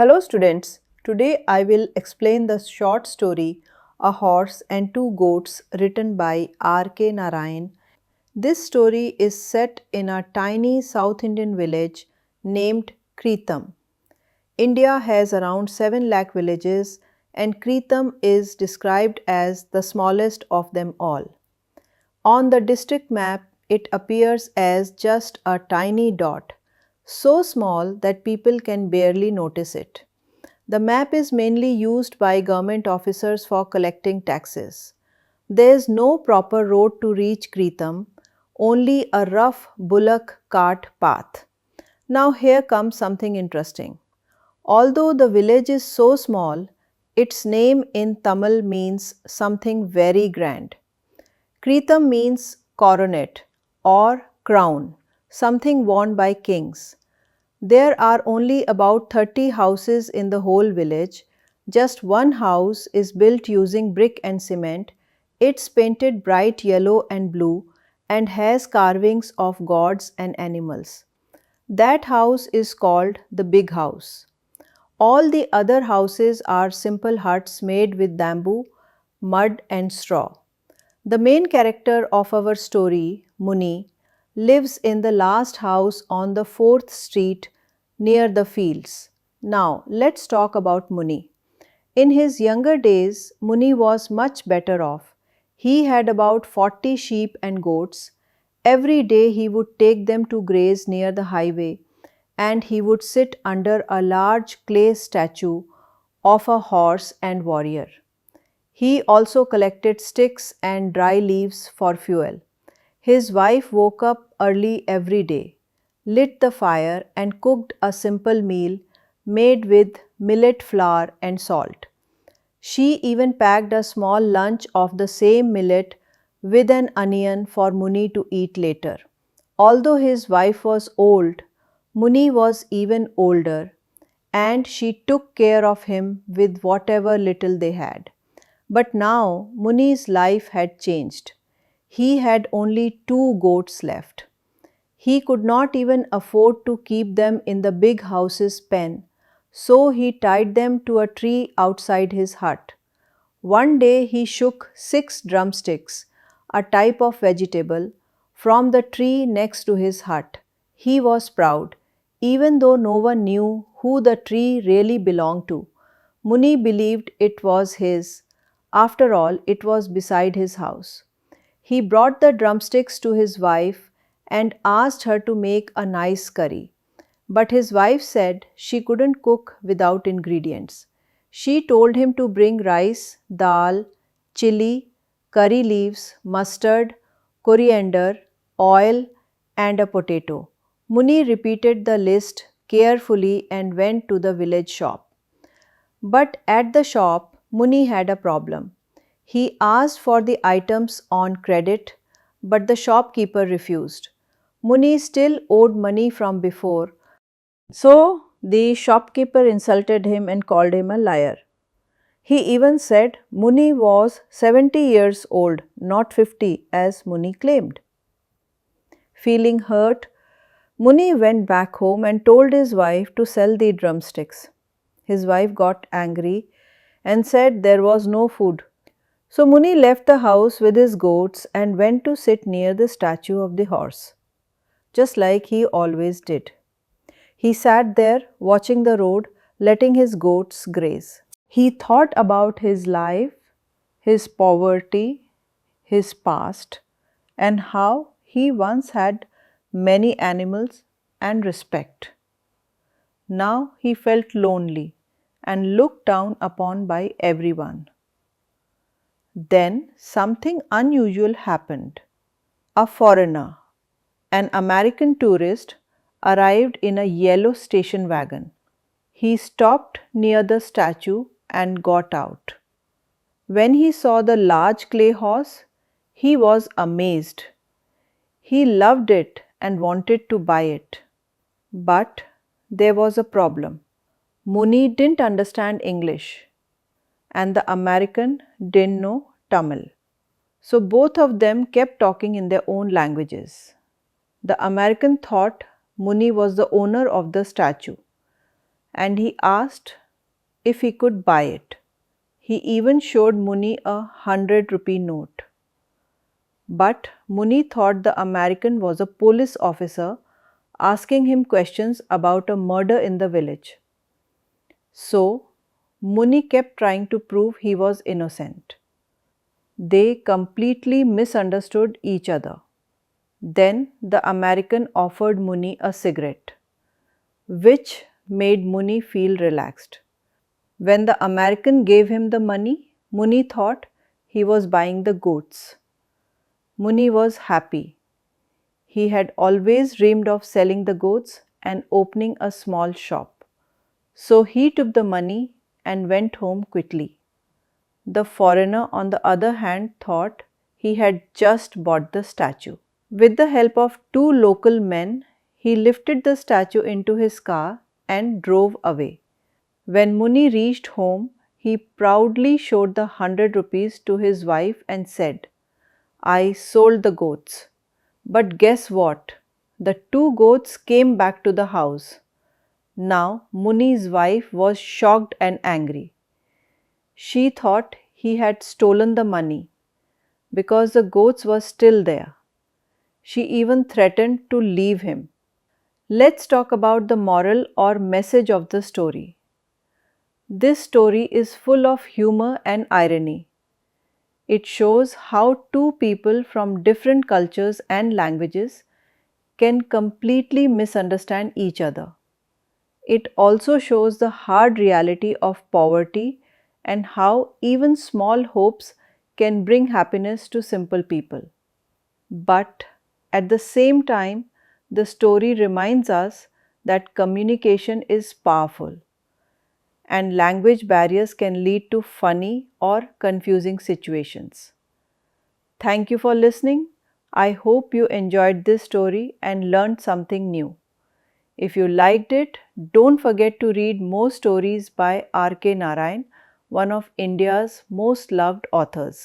Hello students, today I will explain the short story A Horse and Two Goats written by R.K. Narayan. This story is set in a tiny South Indian village named Kritam. India has around 7 lakh villages and Kritam is described as the smallest of them all. On the district map, it appears as just a tiny dot, so small that people can barely notice it. The map is mainly used by government officers for collecting taxes. There is no proper road to reach Kritam, only a rough bullock cart path. Now, here comes something interesting. Although the village is so small, its name in Tamil means something very grand. Kritam means coronet or crown, something worn by kings. There are only about 30 houses in the whole village. Just one house is built using brick and cement. It's painted bright yellow and blue and has carvings of gods and animals. That house is called the big house. All the other houses are simple huts made with bamboo, mud, and straw. The main character of our story, Muni, lives in the last house on the 4th street near the fields. Now, let's talk about Muni. In his younger days, Muni was much better off. He had about 40 sheep and goats. Every day he would take them to graze near the highway and he would sit under a large clay statue of a horse and warrior. He also collected sticks and dry leaves for fuel. His wife woke up early every day, lit the fire, and cooked a simple meal made with millet flour and salt. She even packed a small lunch of the same millet with an onion for Muni to eat later. Although his wife was old, Muni was even older, and she took care of him with whatever little they had. But now Muni's life had changed. He had only 2 goats left. He could not even afford to keep them in the big house's pen, so he tied them to a tree outside his hut. One day he shook 6 drumsticks, a type of vegetable, from the tree next to his hut. He was proud, even though no one knew who the tree really belonged to. Muni believed it was his. After all, it was beside his house. He brought the drumsticks to his wife and asked her to make a nice curry. But his wife said she couldn't cook without ingredients. She told him to bring rice, dal, chili, curry leaves, mustard, coriander, oil, and a potato. Muni repeated the list carefully and went to the village shop. But at the shop, Muni had a problem. He asked for the items on credit, but the shopkeeper refused. Muni still owed money from before, so the shopkeeper insulted him and called him a liar. He even said Muni was 70 years old, not 50 as Muni claimed. Feeling hurt, Muni went back home and told his wife to sell the drumsticks. His wife got angry and said there was no food. So Muni left the house with his goats and went to sit near the statue of the horse, just like he always did. He sat there watching the road, letting his goats graze. He thought about his life, his poverty, his past, and how he once had many animals and respect. Now he felt lonely and looked down upon by everyone. Then something unusual happened. A foreigner, an American tourist, arrived in a yellow station wagon. He stopped near the statue and got out. When he saw the large clay horse, he was amazed. He loved it and wanted to buy it. But there was a problem. Muni didn't understand English and the American didn't know Tamil. So both of them kept talking in their own languages. The American thought Muni was the owner of the statue and he asked if he could buy it. He even showed Muni a 100 rupee note. But Muni thought the American was a police officer asking him questions about a murder in the village. So, Muni kept trying to prove he was innocent. They completely misunderstood each other. Then the American offered Muni a cigarette, which made Muni feel relaxed. When the American gave him the money, Muni thought he was buying the goats. Muni was happy. He had always dreamed of selling the goats and opening a small shop. So he took the money and went home quickly. The foreigner, on the other hand, thought he had just bought the statue. With the help of two local men, he lifted the statue into his car and drove away. When Muni reached home, he proudly showed the 100 rupees to his wife and said, "I sold the goats." But guess what? The two goats came back to the house. Now Muni's wife was shocked and angry. She thought he had stolen the money because the goats were still there. She even threatened to leave him. Let's talk about the moral or message of the story. This story is full of humor and irony. It shows how two people from different cultures and languages can completely misunderstand each other. It also shows the hard reality of poverty and how even small hopes can bring happiness to simple people. But at the same time, the story reminds us that communication is powerful and language barriers can lead to funny or confusing situations. Thank you for listening. I hope you enjoyed this story and learned something new. If you liked it, don't forget to read more stories by R.K. Narayan, one of India's most loved authors.